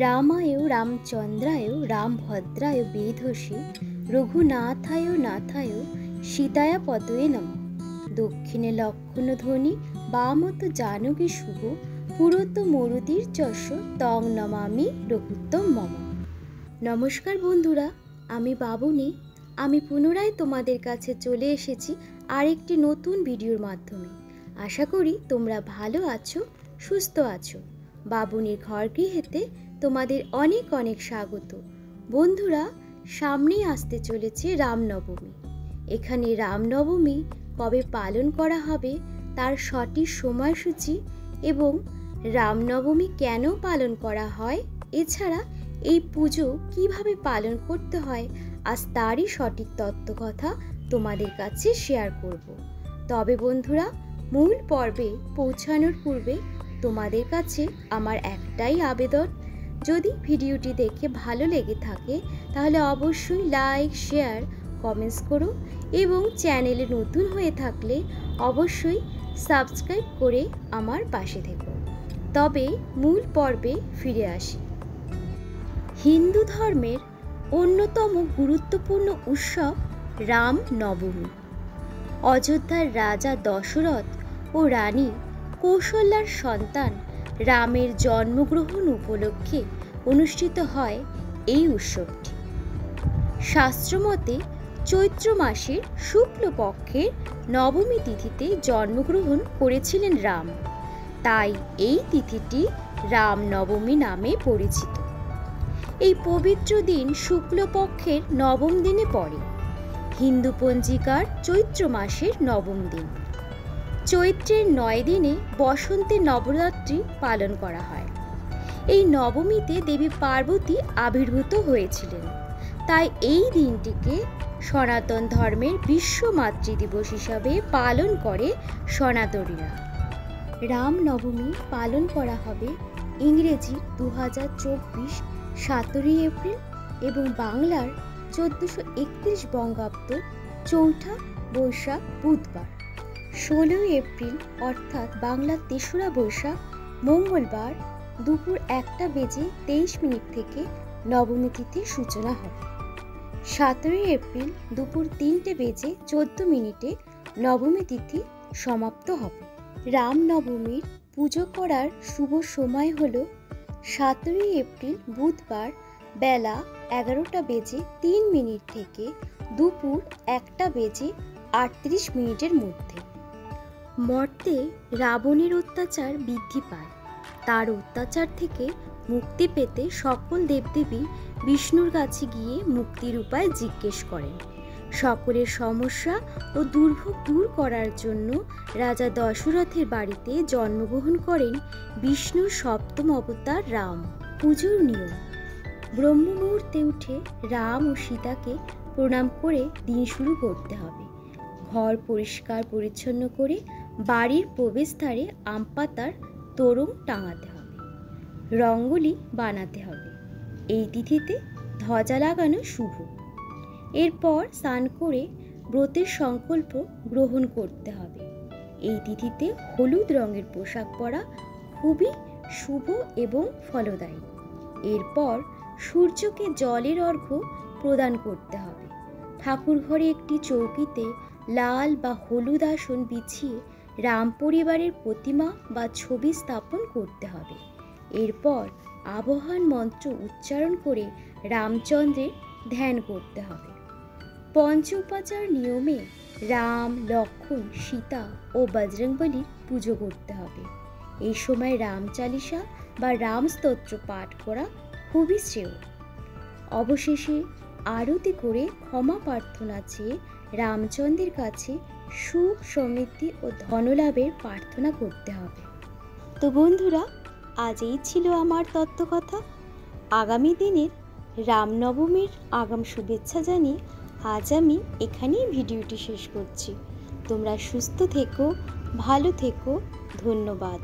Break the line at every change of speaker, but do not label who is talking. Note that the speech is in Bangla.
রামায় রামচন্দ্রায় রামভদ্রায় বেধসে রঘুনাথায় নাথায় সীতায়া পতয়ে নমঃ। দক্ষিণে লক্ষণ ধ্বনি বামত জানকী শুভ পুরোত মরুতির যশ তং নমামি রঘুত্তম মম। নমস্কার বন্ধুরা, আমি বাবুনি। আমি পুনরায় তোমাদের কাছে চলে এসেছি আরেকটি নতুন ভিডিওর মাধ্যমে। আশা করি তোমরা ভালো আছো, সুস্থ আছো। বাবুনির ঘর গৃহেতে তোমাদের অনেক অনেক স্বাগত। বন্ধুরা, সামনেই আসতে চলেছে রামনবমী। এখানে রামনবমী কবে পালন করা হবে তার সঠিক সময়সূচি এবং রামনবমী কেন পালন করা হয়, এছাড়া এই পুজো কিভাবে পালন করতে হয়, আজ তারই সঠিক তত্ত্ব কথা তোমাদের কাছে শেয়ার করব। তবে বন্ধুরা, মূল পর্বে পৌঁছানোর পূর্বে তোমাদের কাছে আমার একটাই আবেদন, যদি ভিডিওটি দেখে ভালো লেগে থাকে তাহলে অবশ্যই লাইক, শেয়ার, কমেন্টস করো এবং চ্যানেলে নতুন হয়ে থাকলে অবশ্যই সাবস্ক্রাইব করে আমার পাশে থেকো। তবে মূল পর্বে ফিরে আসি। হিন্দু ধর্মের অন্যতম গুরুত্বপূর্ণ উৎসব রামনবমী। অযোধ্যার রাজা দশরথ ও রানী কৌশল্যার সন্তান রামের জন্মগ্রহণ উপলক্ষে অনুষ্ঠিত হয় এই উৎসবটি। শাস্ত্রমতে চৈত্র মাসের শুক্লপক্ষের নবমী তিথিতে জন্মগ্রহণ করেছিলেন রাম, তাই এই তিথিটি রামনবমী নামে পরিচিত। এই পবিত্র দিন শুক্লপক্ষের নবম দিনে পড়ে। হিন্দু পঞ্জিকার চৈত্র মাসের নবম দিন। চৈত্রের 9 দিনে বসন্তের নবরাত্রি পালন করা হয়। এই নবমীতে দেবী পার্বতী আবির্ভূত হয়েছিলেন, তাই এই দিনটিকে সনাতন ধর্মের বিশ্ব মাতৃদিবস হিসাবে পালন করে সনাতনীরা। রামনবমী পালন করা হবে ইংরেজি 2024 17 এপ্রিল এবং বাংলার 1431 বঙ্গাব্দ 4 বৈশাখ বুধবার। 16 এপ্রিল অর্থাৎ বাংলা 3রা বৈশাখ মঙ্গলবার দুপুর 1:23 থেকে নবমী তিথির সূচনা হবে। 17 এপ্রিল দুপুর 3:14 নবমী তিথি সমাপ্ত হবে। রামনবমীর পুজো করার শুভ সময় হল 17 এপ্রিল বুধবার বেলা 11:03 থেকে দুপুর 1:38 মধ্যে। মর্তে রাবণের অত্যাচার বৃদ্ধি পায়। তার অত্যাচার থেকে মুক্তি পেতে সকল দেবদেবী বিষ্ণুর কাছে গিয়ে মুক্তির উপায় জিজ্ঞেস করেন। সকলের সমস্যা ও দুর্ভোগ দূর করার জন্য রাজা দশরথের বাড়িতে জন্মগ্রহণ করেন বিষ্ণুর সপ্তম অবতার রাম। পুজোর নিয়ম: ব্রহ্ম মুহূর্তে উঠে রাম ও সীতাকে প্রণাম করে দিন শুরু করতে হবে। ঘর পরিষ্কার পরিচ্ছন্ন করে বাড়ির প্রবেশদ্বারে আম পাতার তোরণ টাঙাতে হবে। রঙ্গোলি বানাতে হবে। এই তিথিতে ধ্বজা লাগানো শুভ। এরপর স্নান করে ব্রতের সংকল্প গ্রহণ করতে হবে। এই তিথিতে হলুদ রঙের পোশাক পরা খুবই শুভ এবং ফলদায়ী। এরপর সূর্যকে জলের অর্ঘ্য প্রদান করতে হবে। ঠাকুর ঘরে একটি চৌকিতে লাল বা হলুদ আসন বিছিয়ে রাম পরিবারের প্রতিমা বা ছবি স্থাপন করতে হবে। এরপর আবাহন মন্ত্র উচ্চারণ করে রামচন্দ্রের ধ্যান করতে হবে। পঞ্চ উপাচার নিয়মে রাম, লক্ষ্মণ, সীতা ও বজরংবলীর পুজো করতে হবে। এই সময় রাম চালিসা বা রাম স্তোত্র পাঠ করা খুবই শ্রেয়। অবশেষে আরতি করে ক্ষমা প্রার্থনা চেয়ে রামচন্দ্রের কাছে সুখ, সমৃদ্ধি ও ধনলাভের প্রার্থনা করতে হবে। তো বন্ধুরা, আজ এই ছিল আমার তত্ত্বকথা। আগামী দিনের রামনবমীর আগাম শুভেচ্ছা জানিয়ে আজ আমি এখানেই ভিডিওটি শেষ করছি। তোমরা সুস্থ থেকো, ভালো থেকো। ধন্যবাদ।